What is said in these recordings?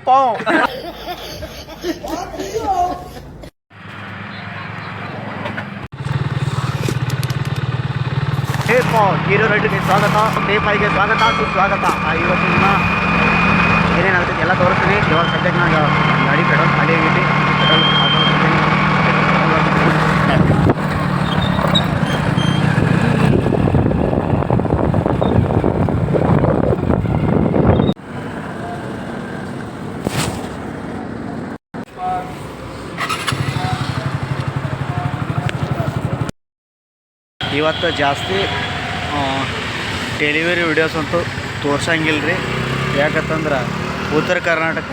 Pav hero ರೈಡ್ಗೆ ಸ್ವಾಗತ, ಪೇಪಾಯಿಗೆ ಸ್ವಾಗತ, ಸುಸ್ವಾಗತ. ಇವತ್ತಿನ ಏನೇನಾಗ್ತೈತೆ ಎಲ್ಲ ತೋರಿಸ್ತೀನಿ. ಇವಾಗ ಸದ್ಯಕ್ಕೆ ನಾನು ಗಾಡಿ ಪೆಟ್ರೋಲ್ ಖಾಲಿ ಆಗೈತಿ. ಪೆಟ್ರೋಲ್ ಇವತ್ತು ಜಾಸ್ತಿ ಡೆಲಿವರಿ ವಿಡಿಯೋಸ್ ಅಂತೂ ತೋರ್ಸಂಗಿಲ್ಲ ರೀ. ಯಾಕಂತಂದ್ರೆ ಉತ್ತರ ಕರ್ನಾಟಕ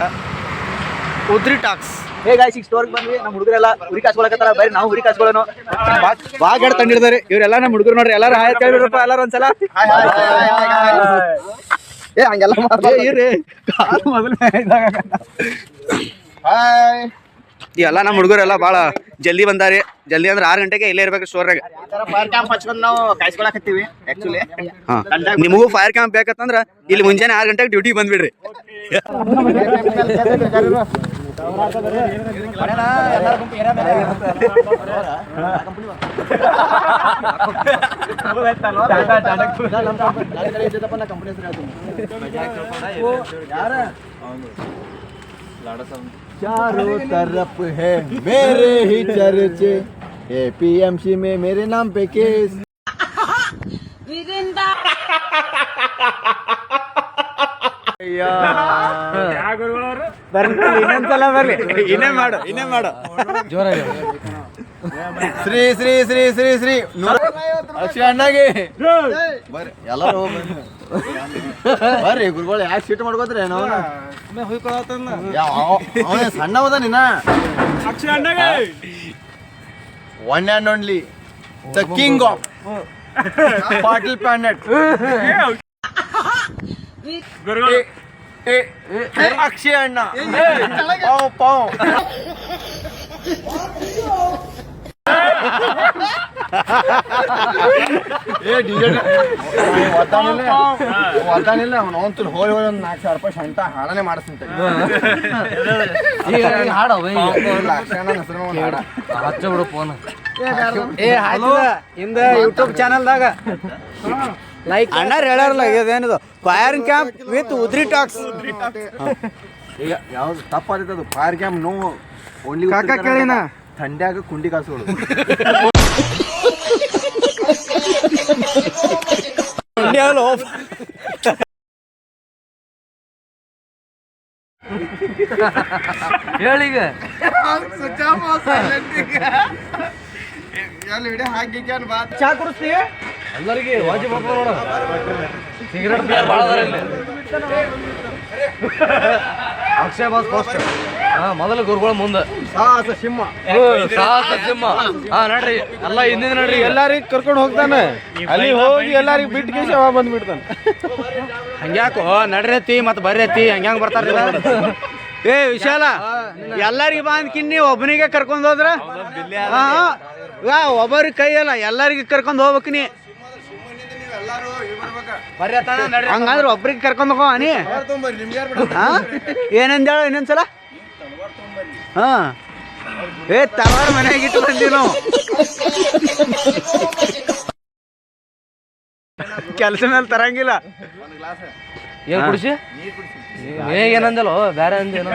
ಉದ್ರಿ ಟಾಕ್ಸ್ ಹೇಗಾಯ್ತು ಸ್ಟೋರ್ಗೆ ಬಂದ್ವಿ. ನಮ್ಮ ಹುಡುಗರೆಲ್ಲ ಹುರಿ ಕಾಸ್ಕೊಳಕತ್ತಾರ. ಬರೀ ನಾವು ಹುರಿ ಕಾಸ್ಕೊಳ್ಳೋನು ಬಾಗ ತಂದಿರ್ತಾರೆ ಇವರೆಲ್ಲ. ನಮ್ಮ ಹುಡುಗರು ನೋಡ್ರಿ ಎಲ್ಲರೂ ಹಾಯ್ ಕೇಳಿರಪ್ಪ ಎಲ್ಲರೂ ಒಂದ್ಸಲ. ಏ ಹಂಗೆಲ್ಲ ಇರ್ರಿ ಎಲ್ಲ ನಮ್ಮ ಹುಡುಗರೆಲ್ಲ ಭಾಳ ಜಲ್ದಿ ಬಂದಾರಿ. ಜಲ್ದಿ ಅಂದ್ರೆ 6 ಗಂಟೆಗೆ ಇಲ್ಲೇ ಇರ್ಬೇಕು ಸ್ಟೋರ್ನಾಗ. ನಾವು ಕಾಯ್ಸ್ಕೊಳಕತ್ತೀವಿ ಆಕ್ಚುಲಿ. ನಿಮಗೂ ಫೈರ್ ಕ್ಯಾಂಪ್ ಬೇಕಂತಂದ್ರೆ ಇಲ್ಲಿ ಮುಂಜಾನೆ 6 ಗಂಟೆಗೆ ಡ್ಯೂಟಿ ಬಂದ್ಬಿಡ್ರಿ. चारों तरफ है मेरे ही चर्चे, एपीएमसी में मेरे नाम पे केस. ಇನ್ನೊಂದ್ಸಲ ಬರ್ಲಿ. ಇನ್ನೇ ಮಾಡು ಜೋರಾಗಿ. ಶ್ರೀ ಶ್ರೀ ಶ್ರೀ ಶ್ರೀ ಶ್ರೀ ಅಕ್ಷಿ ಅಣ್ಣಗೆ ಬರ್ರಿ ಎಲ್ಲರೂ ಬರ್ರಿ. ಗುರುಗಳು ಯಾಕೆ ಸೀಟ್ ಮಾಡ್ಕೋತ್ರಿ ಅವನೇ ಸಣ್ಣ ಹೋದ ನಿನ್ನ. One and only the king of Patil planet ಅಕ್ಷಿ ಅಣ್ಣ ಪಾವ್ ಒದ್ದಾನಿಲ್ಲ. ಅವನಂತೂ ಹೋಳಿ ಹೋಳಿ ಒಂದು 4,000 ರೂಪಾಯಿ ಶಂಟ ಹಾಡನೆ ಮಾಡಿಸ್ತೀನಿ. ಬಿಡು ಫೋನ್ ಇಂದ ಯೂಟ್ಯೂಬ್ ಚಾನಲ್ದಾಗ ಲೈಕ್ ಅಣ್ಣಾರು ಹೇಳಾರಲ್ಲ ಇದೇನಿದು ಫೈರ್ ಕ್ಯಾಂಪ್ ವಿತ್ ಉದ್ರಿ ಟಾಕ್ಸ್. ಯಾವ್ದು ತಪ್ಪಾದಿತ್ತು ಅದು. ಫೈರ್ ಕ್ಯಾಂಪ್ ನೋ ಓನ್ಲಿ ಕಾಕ ಕೇಳಿನ ಥಂಡ್ಯಾಗ ಕುಂಡಿ ಕಾಸುಗಳು. ಹೇಳೀಗ ಚಾ ಕುಡಿಸ್ತೀವಿ ಎಲ್ಲರಿಗೆ ವಾಜಿ ನೋಡ. ಸಿಗರೇಟ್ ಭಾಳ ಅಕ್ಷಯ ಬಾಸ್ ಫಸ್ಟ್. ಮೊದಲು ಗುರುಗಳ ಮುಂದೆ ಸಾಹಸ ಸಿಂಹ. ನಡ್ರಿ ಎಲ್ಲ ಹಿಂದಿನ ನಡ್ರಿ ಎಲ್ಲಾರಿಗ ಕರ್ಕೊಂಡು ಹೋಗ್ತಾನೆ. ಅಲ್ಲಿ ಹೋಗಿ ಎಲ್ಲಾರಿಗ ಬಿಟ್ಟು ಕೇಸಿ ಅವ ಬಂದ್ಬಿಡ್ತಾನೆ. ಹಂಗ್ಯಾಕೋ ನಡ್ರತಿ ಮತ್ತೆ ಬರ್ರತಿ ಹಂಗ್ಯಾಂಗ ಬರ್ತಾರ. ಏ ವಿಶಾಲ ಎಲ್ಲಾರಿಗ ಬಂದ್ ಕಿನ್ನಿ ಒಬ್ಬನಿಗೆ ಕರ್ಕೊಂಡ್ ಹೋದ್ರ ಒಬ್ಬರಿಗೆ ಕೈ ಅಲ್ಲ ಎಲ್ಲಾರಿಗ ಕರ್ಕೊಂಡ್ ಹೋಗ್ಬೇಕು ನೀ. ಹಂಗಂದ್ರೆ ಒಬ್ರಿಗೆ ಕರ್ಕೊಂಡ್ ಹೋಗೋ ನೀ. ಏನಂದ ಇನ್ನೊಂದ್ಸಲ. ಹಾ ಏ ತಲವಾರ ಮನೆಯಾಗ ಇಟ್ಟು ಬಂದೀವಿ ನಾವು. ಕೆಲಸ ಮೇಲೆ ತರಂಗಿಲ್ಲ. ಏನ್ ಕುಡಿಸಿ ಏನಂದಲ್ಲ ಬೇರೆ ಅಂದೇನೋ.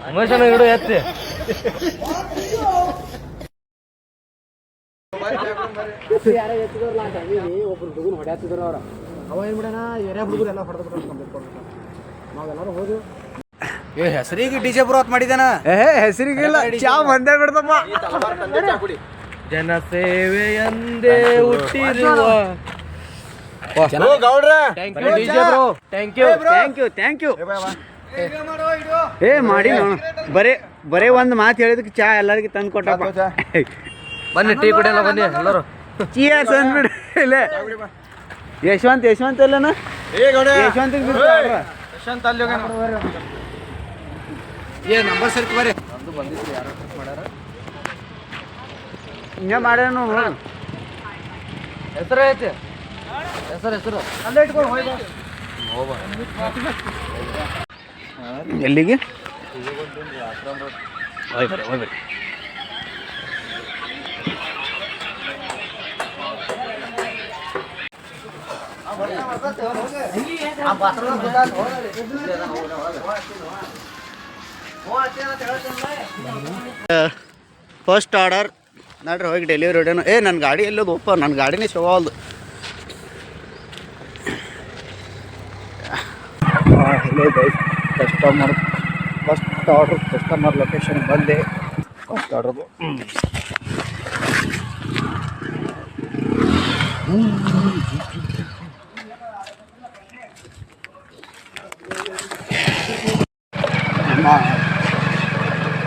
ಉಮೇಶನ ಇಡು ಎತ್ತಿ. ಒಬ್ರು ಹುಡುಗನ ಹೊಡ್ಯಾತಿದ್ರು ಅವ್ರ. ಅವ ಏನ್ ಬಿಡೋಣ ಏರಿಯಾ ಹುಡುಗರು ಎಲ್ಲ ಹೊಡೆದ್ಬಿಟ್ಟು ನಾವೆಲ್ಲರೂ ಹೋದ್ವಿ. ಏ ಹೆಸರಿಗೆ ಡಿಜೆ ಬ್ರೋತ್ ಮಾಡಿದಾನ. ಹೆಸರಿಗಿಲ್ಲ ಚಾ ಬಂದೇ ಬಿಡ್ತಮ್ಮ. ಜನಸೇವೆಯಂದೇ ಹುಟ್ಟಿರುವ ಥ್ಯಾಂಕ್ ಯು. ಏ ಮಾಡಿ ಬರೇ ಒಂದು ಮಾತು ಹೇಳಿದಕ್ಕೆ ಚಾ ಎಲ್ಲರಿಗೂ ತಂದು ಕೊಟ್ಟಪ್ಪ. ಬನ್ನಿ ಟೀ ಕುಡಿಯಲ್ಲ ಬನ್ನಿ ಎಲ್ಲರೂ. ಚಿಯರ್ಸ್ ಅಂದ್ಬಿಡಿ. ಇಲ್ಲೇ ಯಶವಂತ್ ಅಲ್ಲನ ಯಶವಂತ ಅಲ್ಲಿ ಏ ನಂಬರ್ ಸರ್ಕ್ ಬರ್ರಿ. ಅದು ಬಂದಿತ್ತು ಯಾರು ಮಾಡ್ಯಾರ ಹಿಂಗೆ ಮಾಡ್ಯಾರ. ಹೆಸರು ಐತಿ ಎಲ್ಲಿಗೆ ಹೋಯ್ ಬರ್ರಿ ಫಸ್ಟ್ ಆರ್ಡರ್ ನೋಡ್ರಿ ಹೋಗಿ ಡೆಲಿವರಿ ಹೊಡ್ಯಾನು. ನನ್ನ ಗಾಡಿ ಎಲ್ಲೋದಪ್ಪ, ನನ್ನ ಗಾಡಿನೇ ಶೋ ಅಲ್ದು. Hello guys, first order customer location ಬಂದೆ. ಫಸ್ಟ್ ಆರ್ಡ್ರದು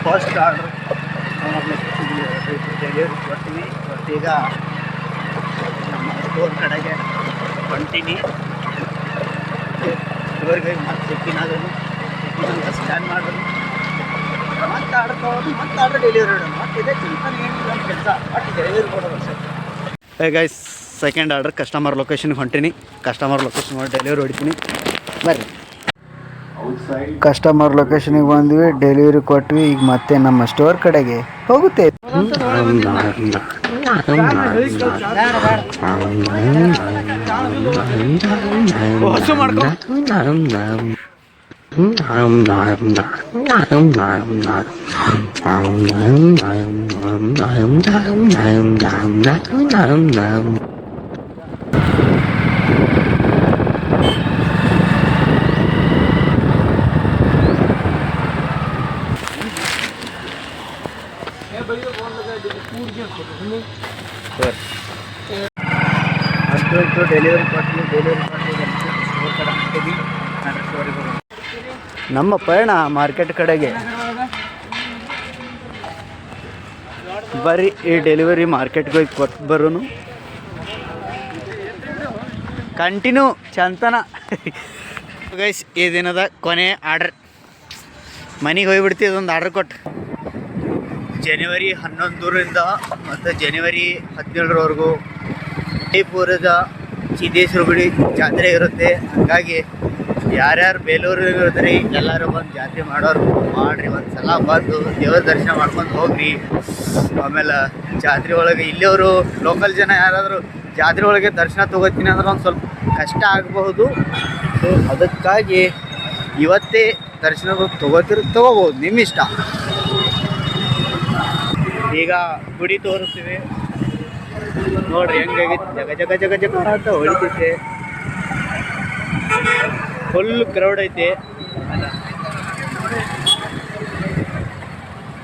ಫಸ್ಟ್ ಆರ್ಡ್ರ್ ಡೆಲಿವರಿ ಕೊಡ್ತೀವಿ. ಈಗ ನಮ್ಮ ಸ್ಟೋರ್ ಕಡೆಗೆ ಹೊಂಟೀನಿ. ಸ್ಟೋರ್ಗೆ ಮತ್ತೆ ಚೆಕ್ಕಿನಾದ್ರು ಸ್ಕ್ಯಾನ್ ಮಾಡೋದು, ಮತ್ತೆ ಆರ್ಡರ್ ತೊಗೊಳೋದು, ಮತ್ತೆ ಆರ್ಡರ್ ಡೆಲಿವರಿ ಮಾಡೋದು. ಮತ್ತೆ ಇದೆ ಚಿಂತನೆ ಏನಿಲ್ಲ ನಮ್ಮ ಕೆಲಸ, ಮತ್ತೆ ಡೆಲಿವರಿ ಕೊಡೋದು sir. Hey guys, second order customer ಲೊಕೇಶನ್ಗೆ ಹೊಂಟೀನಿ. ಕಸ್ಟಮರ್ ಲೊಕೇಶನ್ ಮಾಡಿ ಡೆಲಿವರಿ ಹೊಡಿತೀನಿ ಬರ್ರಿ. ಕಸ್ಟಮರ್ ಲೊಕೇಶನ್ಗೆ ಬಂದ್ವಿ, ಡೆಲಿವರಿ ಕೊಟ್ವಿ. ಈಗ ಮತ್ತೆ ನಮ್ಮ ಸ್ಟೋರ್ ಕಡೆಗೆ ಹೋಗುತ್ತೆ. ಅಷ್ಟು ಡೆಲಿವರಿ ಕೊಟ್ಟು ನಮ್ಮ ಪಯಣ ಮಾರ್ಕೆಟ್ ಕಡೆಗೆ ಬರ್ರಿ. ಈ ಡೆಲಿವರಿ ಮಾರ್ಕೆಟ್ಗೆ ಹೋಗಿ ಕೊಟ್ಟು ಬರೋನು. Continue ಚಂತನ guys. ಈ ದಿನದ ಕೊನೆ ಆರ್ಡ್ರ್ ಮನೆಗೆ ಹೋಗಿಬಿಡ್ತೀವಿ. ಇದೊಂದು ಆರ್ಡ್ರ್ ಕೊಟ್ಟು ಜನವರಿ 11ರಿಂದ ಮತ್ತು ಜನವರಿ 17ರವರೆಗೂ ಜೈಪುರದ ಸಿದ್ದೇಶ್ವರ ಗುಡಿ ಜಾತ್ರೆ ಇರುತ್ತೆ. ಹಾಗಾಗಿ ಯಾರ್ಯಾರು ಬೇಲೂರಿಗೆ ಇರ್ತೀರಿ ಎಲ್ಲರೂ ಬಂದು ಜಾತ್ರೆ ಮಾಡೋರು ಮಾಡಿರಿ. ಒಂದು ಸಲ ಬಂದು ದೇವ್ರ ದರ್ಶನ ಮಾಡ್ಕೊಂಡು ಹೋಗ್ರಿ. ಆಮೇಲೆ ಜಾತ್ರೆ ಒಳಗೆ ಇಲ್ಲಿಯವರು ಲೋಕಲ್ ಜನ ಯಾರಾದರೂ ಜಾತ್ರೆ ಒಳಗೆ ದರ್ಶನ ತೊಗೋತೀನಿ ಅಂದ್ರೆ ಒಂದು ಸ್ವಲ್ಪ ಕಷ್ಟ ಆಗಬಹುದು. ಸೊ ಅದಕ್ಕಾಗಿ ಇವತ್ತೇ ದರ್ಶನ ತೊಗೋಬೋದು, ನಿಮ್ಮ ಇಷ್ಟ. ಈಗ ಗುಡಿ ತೋರಿಸ್ತೀವಿ ನೋಡ್ರಿ ಹೆಂಗಾಗಿತ್ತು. ಜಗ ಜಗ ಜಗ ಜಗ ಅಂತ ಹೊಳಿತೈತೆ. ಫುಲ್ ಕ್ರೌಡ್ ಐತೆ.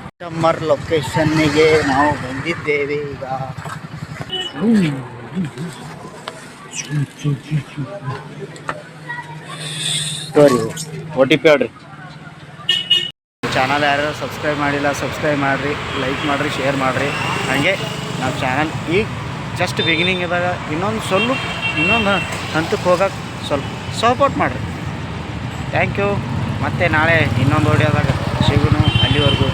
ಕಸ್ಟಮರ್ ಲೊಕೇಶನ್ನಿಗೆ ನಾವು ಬಂದಿದ್ದೇವೆ. ಈಗ ಸರಿ, OTP ಹೇಳ್ರಿ. ಚಾನಲ್ ಯಾರು ಸಬ್ಸ್ಕ್ರೈಬ್ ಮಾಡಿಲ್ಲ ಸಬ್ಸ್ಕ್ರೈಬ್ ಮಾಡಿರಿ, ಲೈಕ್ ಮಾಡಿರಿ, ಶೇರ್ ಮಾಡಿರಿ. ಹಾಗೆ ನಮ್ಮ ಚಾನಲ್ ಈಗ ಜಸ್ಟ್ ಬಿಗಿನಿಂಗ್ ಇದ್ದಾಗ ಇನ್ನೊಂದು ಹಂತಕ್ಕೆ ಹೋಗೋಕೆ ಸ್ವಲ್ಪ ಸಪೋರ್ಟ್ ಮಾಡಿರಿ. Thank you. ಮತ್ತು ನಾಳೆ ಇನ್ನೊಂದು ವಿಡಿಯೋದಾಗ ಸಿಗೋಣ. ಅಲ್ಲಿವರೆಗೂ